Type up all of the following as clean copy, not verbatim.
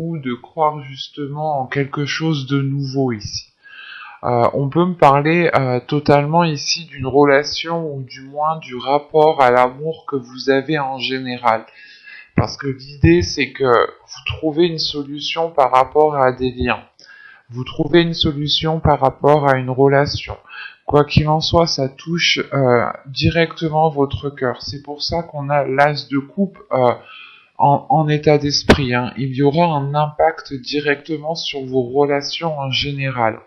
ou de croire justement en quelque chose de nouveau ici. On peut me parler totalement ici d'une relation ou du moins du rapport à l'amour que vous avez en général. Parce que l'idée c'est que vous trouvez une solution par rapport à des liens. Vous trouvez une solution par rapport à une relation. Quoi qu'il en soit, ça touche directement votre cœur. C'est pour ça qu'on a l'as de coupe en état d'esprit. Hein. Il y aura un impact directement sur vos relations en général.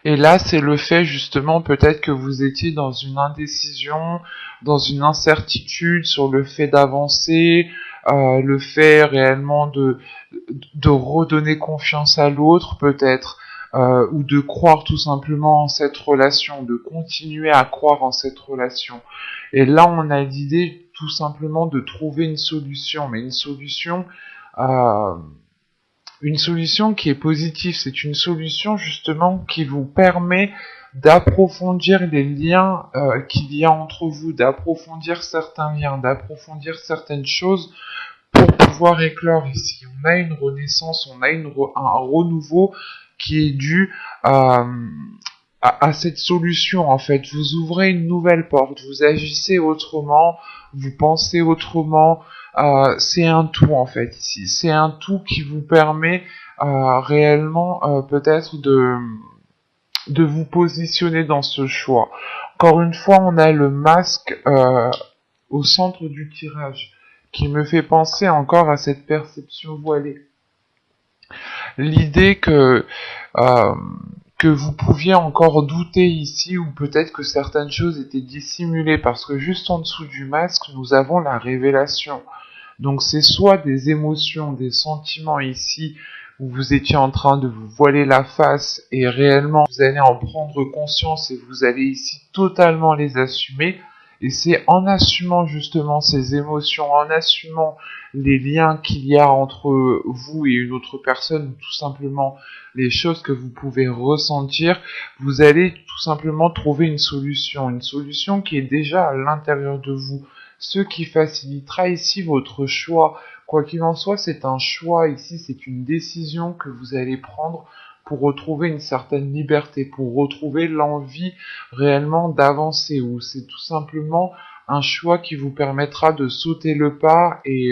Et là, c'est le fait justement peut-être que vous étiez dans une indécision, dans une incertitude sur le fait d'avancer, le fait réellement de redonner confiance à l'autre peut-être, ou de croire tout simplement en cette relation, de continuer à croire en cette relation. Et là, on a l'idée tout simplement de trouver une solution, mais euh, une solution qui est positive. C'est une solution justement qui vous permet d'approfondir les liens qu'il y a entre vous, d'approfondir certains liens, d'approfondir certaines choses pour pouvoir éclore ici. On a une renaissance, on a un renouveau qui est dû à cette solution en fait. Vous ouvrez une nouvelle porte, vous agissez autrement, vous pensez autrement. C'est un tout en fait ici. C'est un tout qui vous permet réellement peut-être de vous positionner dans ce choix. Encore une fois, on a le masque au centre du tirage qui me fait penser encore à cette perception voilée. L'idée euh, que vous pouviez encore douter ici, ou peut-être que certaines choses étaient dissimulées, parce que juste en dessous du masque, nous avons la révélation. Donc c'est soit des émotions, des sentiments ici, où vous étiez en train de vous voiler la face, et réellement vous allez en prendre conscience, et vous allez ici totalement les assumer, et c'est en assumant justement ces émotions, en assumant les liens qu'il y a entre vous et une autre personne, tout simplement les choses que vous pouvez ressentir, vous allez tout simplement trouver une solution qui est déjà à l'intérieur de vous, ce qui facilitera ici votre choix. Quoi qu'il en soit, c'est un choix ici, c'est une décision que vous allez prendre pour retrouver une certaine liberté, pour retrouver l'envie réellement d'avancer, ou c'est tout simplement un choix qui vous permettra de sauter le pas et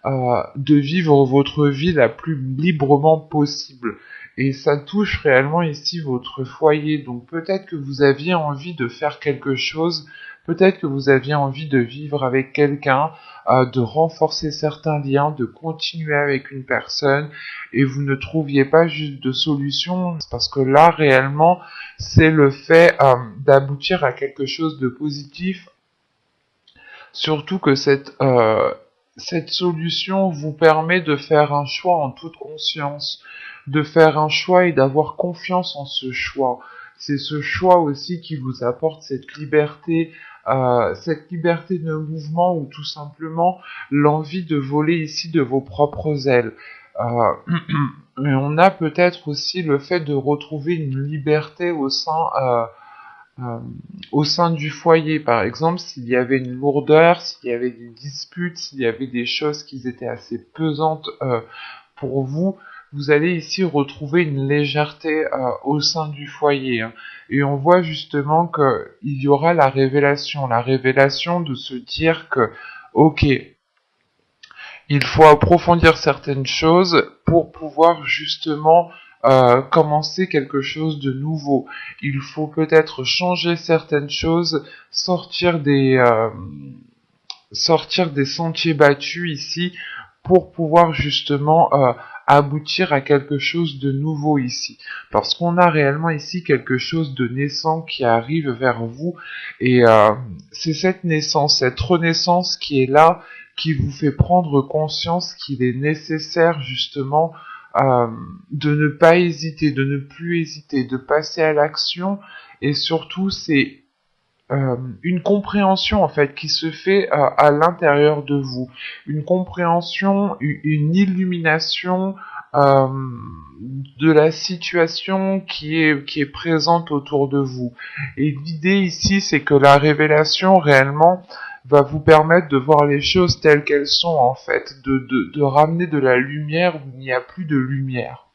de vivre votre vie la plus librement possible. Et ça touche réellement ici votre foyer. Donc peut-être que vous aviez envie de faire quelque chose, peut-être que vous aviez envie de vivre avec quelqu'un, de renforcer certains liens, de continuer avec une personne, et vous ne trouviez pas juste de solution, parce que là réellement c'est le fait d'aboutir à quelque chose de positif. Surtout que cette solution vous permet de faire un choix en toute conscience, de faire un choix et d'avoir confiance en ce choix. C'est ce choix aussi qui vous apporte cette liberté de mouvement, ou tout simplement l'envie de voler ici de vos propres ailes. Euh, et on a peut-être aussi le fait de retrouver une liberté euh, au sein du foyer, par exemple, s'il y avait une lourdeur, s'il y avait des disputes, s'il y avait des choses qui étaient assez pesantes pour vous, vous allez ici retrouver une légèreté au sein du foyer. Hein. Et on voit justement qu'il y aura la révélation de se dire que, ok, il faut approfondir certaines choses pour pouvoir justement commencer quelque chose de nouveau. Il faut peut-être changer certaines choses, sortir des sentiers battus ici pour pouvoir justement aboutir à quelque chose de nouveau ici. Parce qu'on a réellement ici quelque chose de naissant qui arrive vers vous, et c'est cette naissance, cette renaissance qui est là, qui vous fait prendre conscience qu'il est nécessaire justement de ne pas hésiter, de ne plus hésiter, de passer à l'action, et surtout c'est une compréhension en fait qui se fait à l'intérieur de vous, une compréhension, une illumination euh, de la situation qui est présente autour de vous. Et l'idée ici, c'est que la révélation réellement va vous permettre de voir les choses telles qu'elles sont en fait, de ramener de la lumière où il n'y a plus de lumière.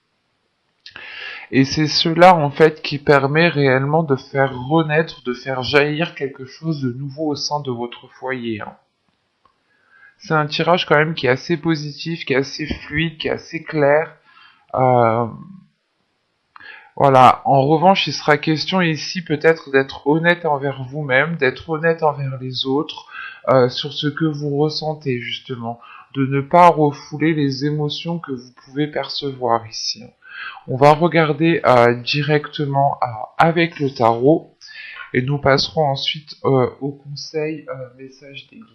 Et c'est cela en fait qui permet réellement de faire renaître, de faire jaillir quelque chose de nouveau au sein de votre foyer. Hein. C'est un tirage quand même qui est assez positif, qui est assez fluide, qui est assez clair. Euh, Voilà. En revanche, il sera question ici peut-être d'être honnête envers vous-même, d'être honnête envers les autres, sur ce que vous ressentez justement, de ne pas refouler les émotions que vous pouvez percevoir ici. On va regarder directement avec le tarot et nous passerons ensuite au conseil message des guides.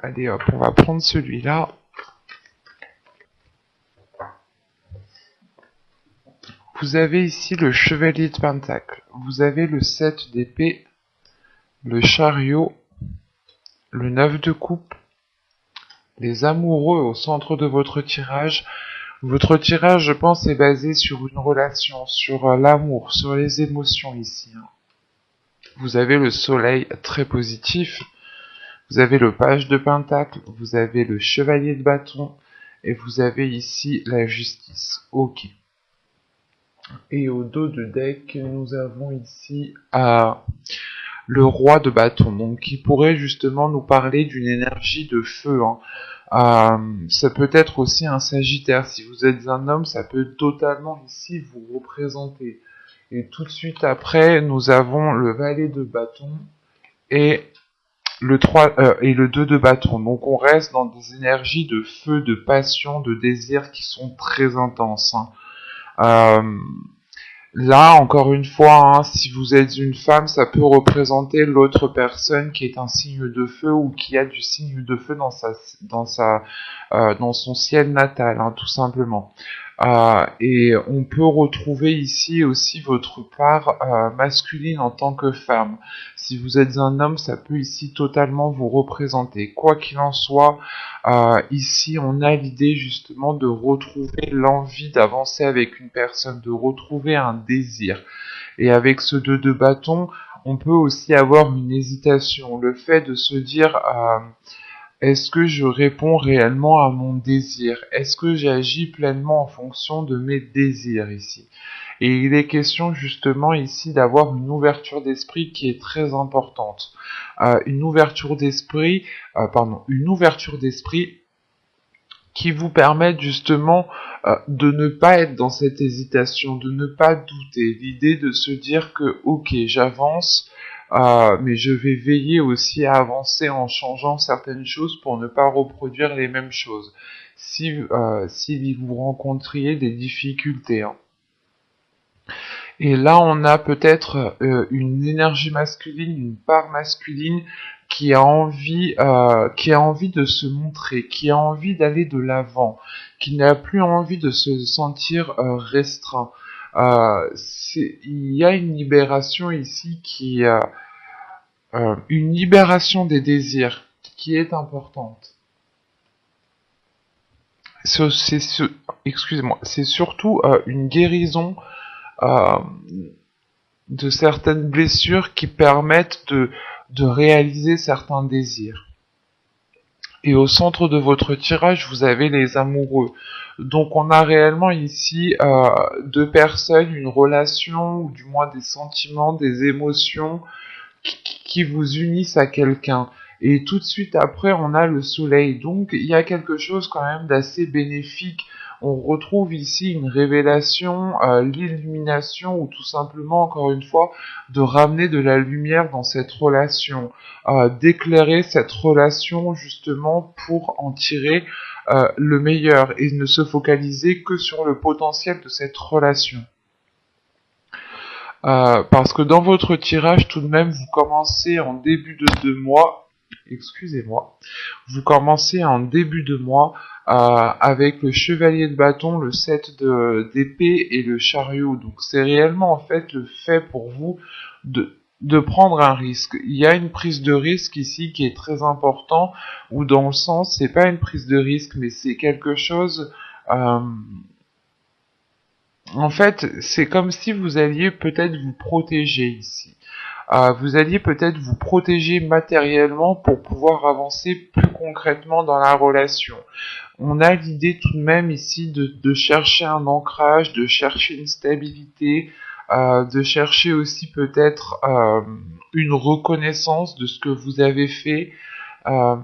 Allez hop, on va prendre celui-là. Vous avez ici le chevalier de Pentacle, vous avez le 7 d'épée, le chariot, le 9 de coupe, les amoureux au centre de votre tirage. Votre tirage, je pense, est basé sur une relation, sur l'amour, sur les émotions ici. Vous avez le soleil très positif, vous avez le page de Pentacle, vous avez le chevalier de bâton, et vous avez ici la justice. Ok. Et au dos de deck, nous avons ici le roi de bâton, donc qui pourrait justement nous parler d'une énergie de feu. Hein. Ça peut être aussi un sagittaire. Si vous êtes un homme, ça peut totalement ici vous représenter. Et tout de suite après, nous avons le valet de bâton et le 3 et le 2 de bâton. Donc on reste dans des énergies de feu, de passion, de désir qui sont très intenses. Hein. Là, encore une fois, hein, si vous êtes une femme, ça peut représenter l'autre personne qui est un signe de feu ou qui a du signe de feu dans son ciel natal, hein, tout simplement. Et on peut retrouver ici aussi votre part masculine en tant que femme. Si vous êtes un homme, ça peut ici totalement vous représenter. Quoi qu'il en soit, ici on a l'idée justement de retrouver l'envie d'avancer avec une personne, de retrouver un désir. Et avec ce 2 de bâton, on peut aussi avoir une hésitation, le fait de se dire est-ce que je réponds réellement à mon désir? Est-ce que j'agis pleinement en fonction de mes désirs ici? Et il est question justement ici d'avoir une ouverture d'esprit qui est très importante. Une ouverture d'esprit qui vous permette justement de ne pas être dans cette hésitation, de ne pas douter. L'idée de se dire que ok, j'avance, mais je vais veiller aussi à avancer en changeant certaines choses pour ne pas reproduire les mêmes choses. Si vous rencontriez des difficultés. Hein. Et là, on a peut-être une énergie masculine, une part masculine qui a envie de se montrer, qui a envie d'aller de l'avant, qui n'a plus envie de se sentir restreint. Il y a une libération ici une libération des désirs qui est importante. Excusez-moi, c'est surtout une guérison de certaines blessures qui permettent de réaliser certains désirs. Et au centre de votre tirage, vous avez les amoureux. Donc on a réellement ici deux personnes, une relation, ou du moins des sentiments, des émotions qui vous unissent à quelqu'un. Et tout de suite après, on a le soleil. Donc il y a quelque chose quand même d'assez bénéfique. On retrouve ici une révélation, l'illumination, ou tout simplement, encore une fois, de ramener de la lumière dans cette relation, d'éclairer cette relation justement pour en tirer le meilleur et ne se focaliser que sur le potentiel de cette relation. Parce que dans votre tirage, tout de même, vous commencez en début de 2 mois, excusez-moi, vous commencez en début de mois avec le chevalier de bâton, le 7 d'épée et le chariot. Donc c'est réellement en fait le fait pour vous de prendre un risque. Il y a une prise de risque ici qui est très important, ou dans le sens, c'est pas une prise de risque, mais c'est quelque chose... en fait, c'est comme si vous alliez peut-être vous protéger ici. Vous alliez peut-être vous protéger matériellement pour pouvoir avancer plus concrètement dans la relation. On a l'idée tout de même ici de chercher un ancrage, de chercher une stabilité, de chercher aussi peut-être une reconnaissance de ce que vous avez fait. Euh,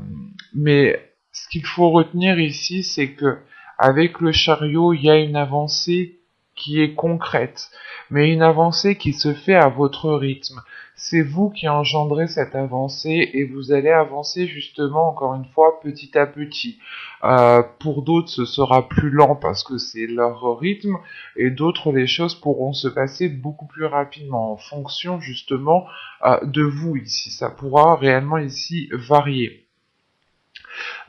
mais ce qu'il faut retenir ici, c'est que avec le chariot, il y a une avancée qui est concrète, mais une avancée qui se fait à votre rythme. C'est vous qui engendrez cette avancée et vous allez avancer justement, encore une fois, petit à petit. Pour d'autres, ce sera plus lent parce que c'est leur rythme, et d'autres, les choses pourront se passer beaucoup plus rapidement en fonction justement de vous ici. Ça pourra réellement ici varier.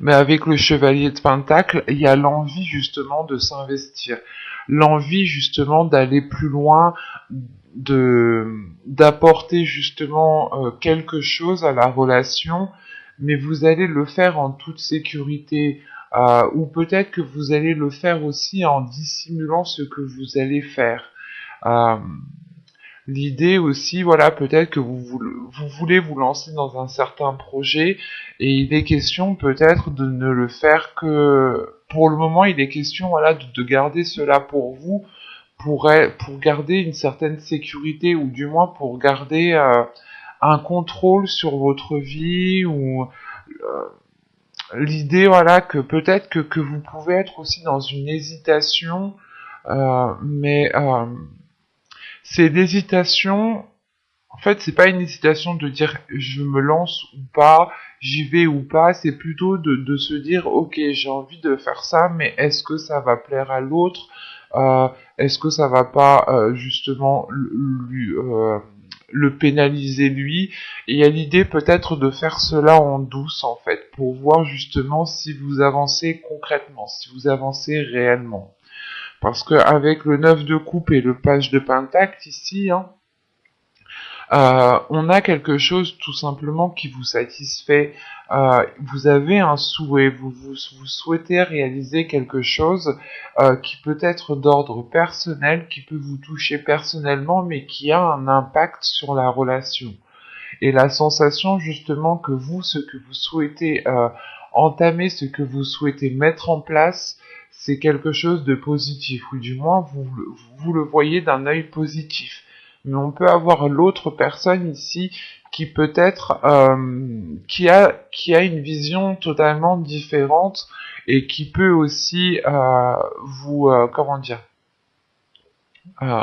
Mais avec le chevalier de Pentacle, il y a l'envie justement de s'investir, l'envie justement d'aller plus loin, d'apporter justement quelque chose à la relation, mais vous allez le faire en toute sécurité, ou peut-être que vous allez le faire aussi en dissimulant ce que vous allez faire. Euh, L'idée aussi, voilà, peut-être que vous voulez vous lancer dans un certain projet et il est question peut-être de ne le faire que pour le moment, il est question, voilà, de garder cela pour vous, pour garder une certaine sécurité ou du moins pour garder un contrôle sur votre vie ou l'idée, voilà, que peut-être que vous pouvez être aussi dans une hésitation, mais c'est l'hésitation. En fait, c'est pas une hésitation de dire je me lance ou pas, j'y vais ou pas, c'est plutôt de se dire ok, j'ai envie de faire ça, mais est-ce que ça va plaire à l'autre? Est-ce que ça va pas justement le pénaliser lui? Et il y a l'idée peut-être de faire cela en douce en fait, pour voir justement si vous avancez concrètement, si vous avancez réellement. Parce que avec le 9 de coupe et le page de pentacle ici, hein, on a quelque chose tout simplement qui vous satisfait. Vous avez un souhait, vous souhaitez réaliser quelque chose qui peut être d'ordre personnel, qui peut vous toucher personnellement, mais qui a un impact sur la relation. Et la sensation justement que vous, ce que vous souhaitez entamer, ce que vous souhaitez mettre en place, c'est quelque chose de positif, ou du moins vous le voyez d'un œil positif. Mais on peut avoir l'autre personne ici qui peut-être qui a une vision totalement différente et qui peut aussi vous comment dire euh,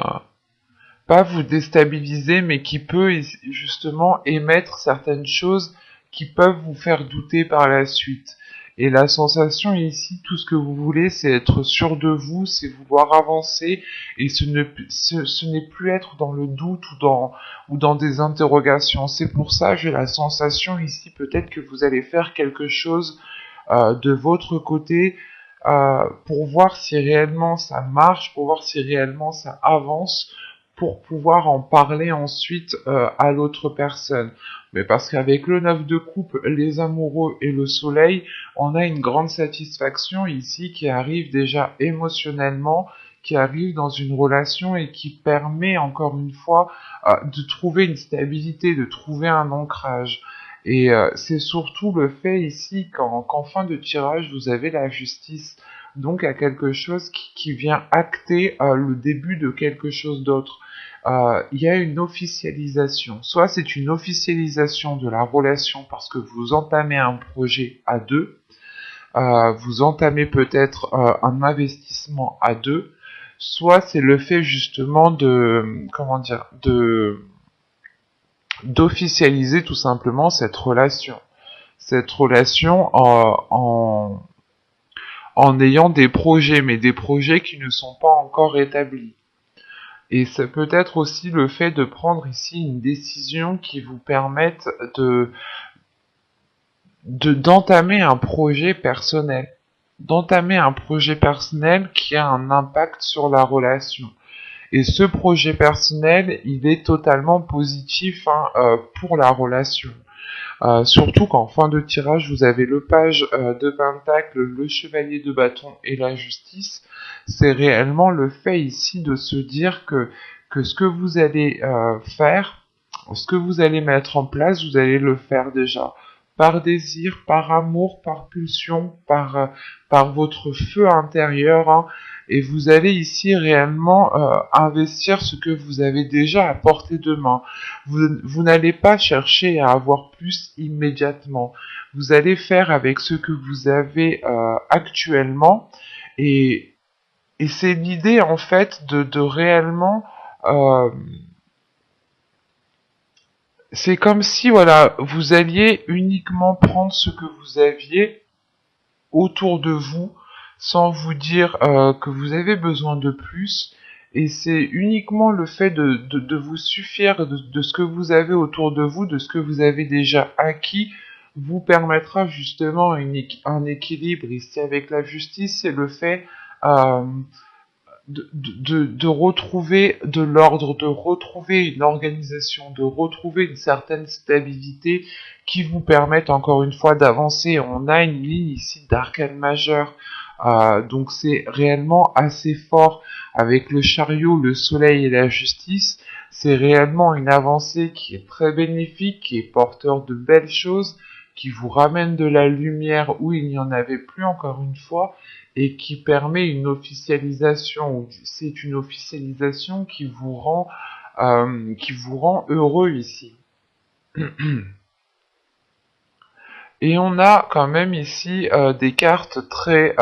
pas vous déstabiliser, mais qui peut justement émettre certaines choses qui peuvent vous faire douter par la suite. Et la sensation ici, tout ce que vous voulez, c'est être sûr de vous, c'est vouloir avancer, et ce n'est plus être dans le doute ou dans des interrogations. C'est pour ça, j'ai la sensation ici, peut-être que vous allez faire quelque chose de votre côté, pour voir si réellement ça marche, pour voir si réellement ça avance, pour pouvoir en parler ensuite à l'autre personne. Mais parce qu'avec le 9 de coupe, les amoureux et le soleil, on a une grande satisfaction ici qui arrive déjà émotionnellement, qui arrive dans une relation et qui permet encore une fois de trouver une stabilité, de trouver un ancrage. Et c'est surtout le fait ici qu'en fin de tirage, vous avez la justice, donc à quelque chose qui vient acter le début de quelque chose d'autre. Il y a une officialisation. Soit c'est une officialisation de la relation parce que vous entamez un projet à deux, vous entamez peut-être un investissement à deux, soit c'est le fait justement de, comment dire, d'officialiser tout simplement cette relation. Cette relation en ayant des projets, mais des projets qui ne sont pas encore établis. Et ça peut être aussi le fait de prendre ici une décision qui vous permette d'entamer un projet personnel. D'entamer un projet personnel qui a un impact sur la relation. Et ce projet personnel, il est totalement positif hein, pour la relation. Surtout qu'en fin de tirage, vous avez le page de pentacle, le chevalier de bâton et la justice. C'est réellement le fait ici de se dire que ce que vous allez faire, ce que vous allez mettre en place, vous allez le faire déjà par désir, par amour, par pulsion, par votre feu intérieur, hein, et vous allez ici réellement investir ce que vous avez déjà à portée de main. Vous n'allez pas chercher à avoir plus immédiatement. Vous allez faire avec ce que vous avez actuellement, et, et c'est l'idée en fait de réellement c'est comme si, voilà, vous alliez uniquement prendre ce que vous aviez autour de vous, sans vous dire que vous avez besoin de plus. Et c'est uniquement le fait de vous suffire de ce que vous avez autour de vous, de ce que vous avez déjà acquis, vous permettra justement un équilibre. Ici, avec la justice, c'est le fait euh, de retrouver de l'ordre, de retrouver une organisation, de retrouver une certaine stabilité qui vous permettent encore une fois d'avancer. On a une ligne ici d'arcane majeur, donc c'est réellement assez fort avec le chariot, le soleil et la justice. C'est réellement une avancée qui est très bénéfique, qui est porteur de belles choses, qui vous ramène de la lumière où il n'y en avait plus encore une fois, et qui permet une officialisation. C'est une officialisation qui vous rend heureux ici. Et on a quand même ici des cartes très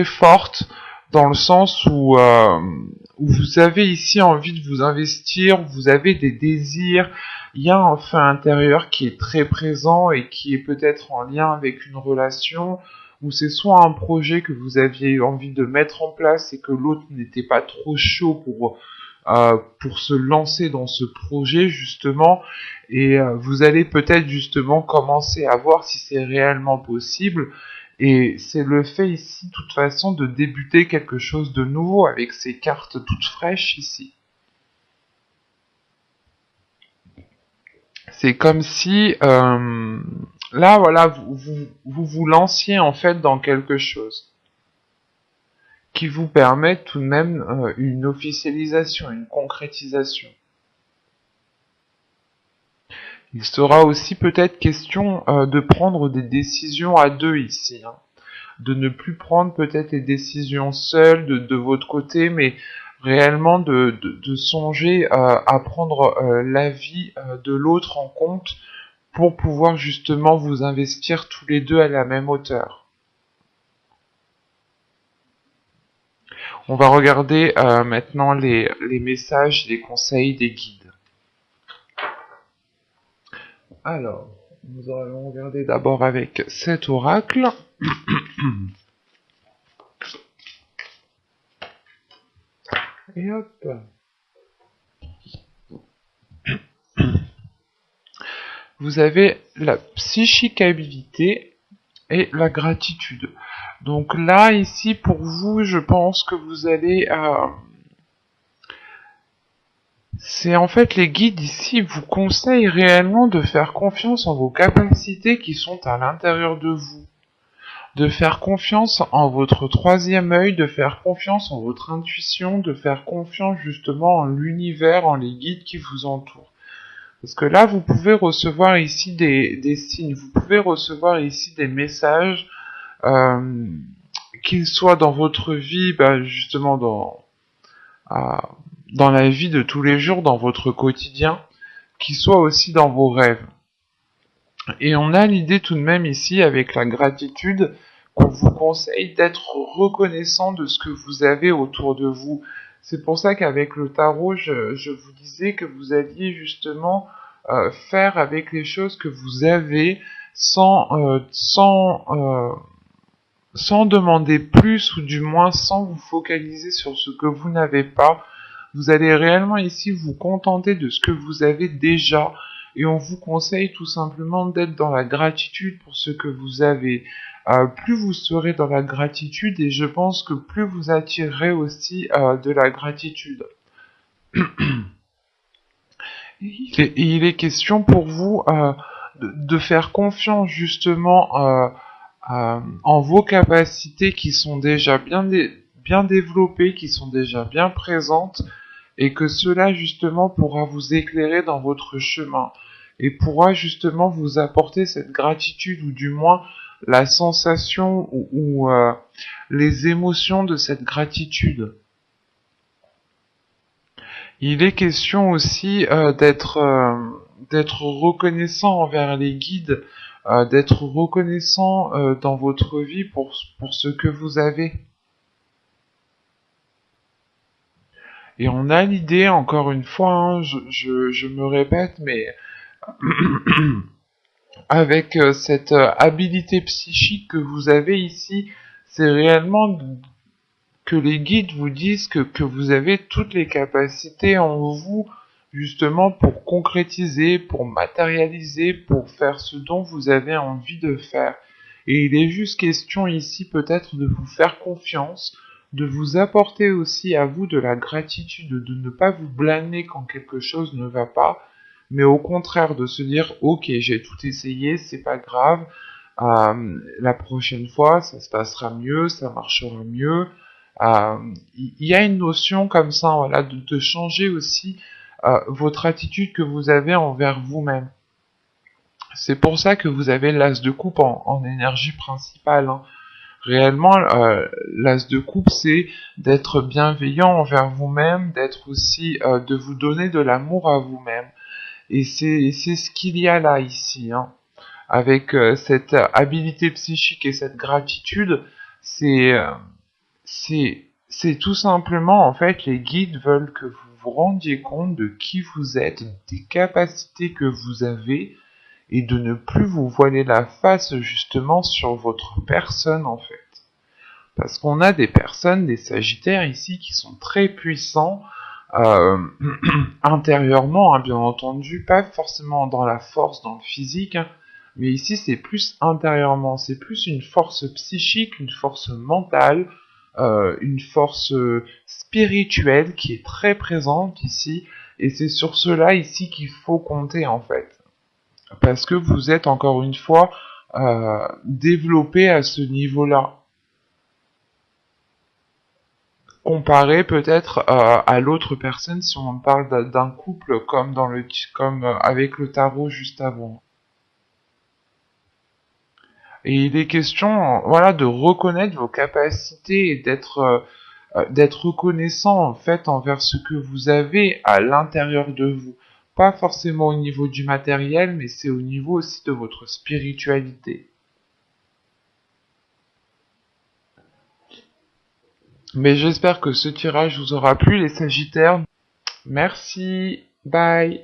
fortes, dans le sens où vous avez ici envie de vous investir, vous avez des désirs, il y a un feu intérieur qui est très présent et qui est peut-être en lien avec une relation, ou c'est soit un projet que vous aviez envie de mettre en place et que l'autre n'était pas trop chaud pour se lancer dans ce projet justement, et vous allez peut-être justement commencer à voir si c'est réellement possible. Et c'est le fait ici, de toute façon, de débuter quelque chose de nouveau avec ces cartes toutes fraîches ici. C'est comme si, là, voilà, vous lanciez en fait dans quelque chose qui vous permet tout de même une officialisation, une concrétisation. Il sera aussi peut-être question de prendre des décisions à deux ici, hein. De ne plus prendre peut-être les décisions seules de votre côté, mais réellement de songer à prendre l'avis de l'autre en compte pour pouvoir justement vous investir tous les deux à la même hauteur. On va regarder maintenant les messages, les conseils des guides. Alors, nous allons regarder d'abord avec cet oracle. Et hop. Vous avez la psychicabilité et la gratitude. Donc là, ici, pour vous, je pense que vous allez... c'est en fait les guides ici vous conseillent réellement de faire confiance en vos capacités qui sont à l'intérieur de vous. De faire confiance en votre troisième œil, de faire confiance en votre intuition, de faire confiance justement en l'univers, en les guides qui vous entourent. Parce que là, vous pouvez recevoir ici des signes, vous pouvez recevoir ici des messages, qu'ils soient dans votre vie, justement dans la vie de tous les jours, dans votre quotidien, qu'ils soient aussi dans vos rêves. Et on a l'idée tout de même ici, avec la gratitude, qu'on vous conseille d'être reconnaissant de ce que vous avez autour de vous. C'est pour ça qu'avec le tarot, je vous disais que vous alliez justement faire avec les choses que vous avez sans demander plus, ou du moins sans vous focaliser sur ce que vous n'avez pas. Vous allez réellement ici vous contenter de ce que vous avez déjà, et on vous conseille tout simplement d'être dans la gratitude pour ce que vous avez. Plus vous serez dans la gratitude, et je pense que plus vous attirerez aussi de la gratitude. Il est question pour vous de faire confiance justement en vos capacités qui sont déjà bien développées, qui sont déjà bien présentes, et que cela justement pourra vous éclairer dans votre chemin, et pourra justement vous apporter cette gratitude, ou du moins la sensation ou les émotions de cette gratitude. Il est question aussi d'être reconnaissant envers les guides, d'être reconnaissant dans votre vie pour ce que vous avez. Et on a l'idée, encore une fois, hein, je me répète, mais avec cette habilité psychique que vous avez ici, c'est réellement que les guides vous disent que vous avez toutes les capacités en vous, justement, pour concrétiser, pour matérialiser, pour faire ce dont vous avez envie de faire. Et il est juste question ici peut-être de vous faire confiance, de vous apporter aussi à vous de la gratitude, de ne pas vous blâmer quand quelque chose ne va pas, mais au contraire de se dire ok, j'ai tout essayé, c'est pas grave, la prochaine fois ça se passera mieux, ça marchera mieux. Il y a une notion comme ça, voilà, de changer aussi votre attitude que vous avez envers vous-même. C'est pour ça que vous avez l'as de coupe en énergie principale, hein. Réellement, l'as de coupe, c'est d'être bienveillant envers vous-même, d'être aussi, de vous donner de l'amour à vous-même. Et c'est ce qu'il y a là, ici, hein. Avec cette habilité psychique et cette gratitude, c'est c'est tout simplement, en fait, les guides veulent que vous vous rendiez compte de qui vous êtes, des capacités que vous avez, et de ne plus vous voiler la face justement sur votre personne, en fait. Parce qu'on a des personnes, des sagittaires ici, qui sont très puissants, euh, intérieurement, hein, bien entendu, pas forcément dans la force, dans le physique, hein, mais ici c'est plus intérieurement, c'est plus une force psychique, une force mentale, une force spirituelle qui est très présente ici, et c'est sur cela ici qu'il faut compter en fait, parce que vous êtes encore une fois développé à ce niveau-là, comparé peut-être à l'autre personne si on parle d'un couple comme comme avec le tarot juste avant. Et il est question, voilà, de reconnaître vos capacités et d'être reconnaissant en fait envers ce que vous avez à l'intérieur de vous. Pas forcément au niveau du matériel, mais c'est au niveau aussi de votre spiritualité. Mais j'espère que ce tirage vous aura plu, les Sagittaires. Merci, bye.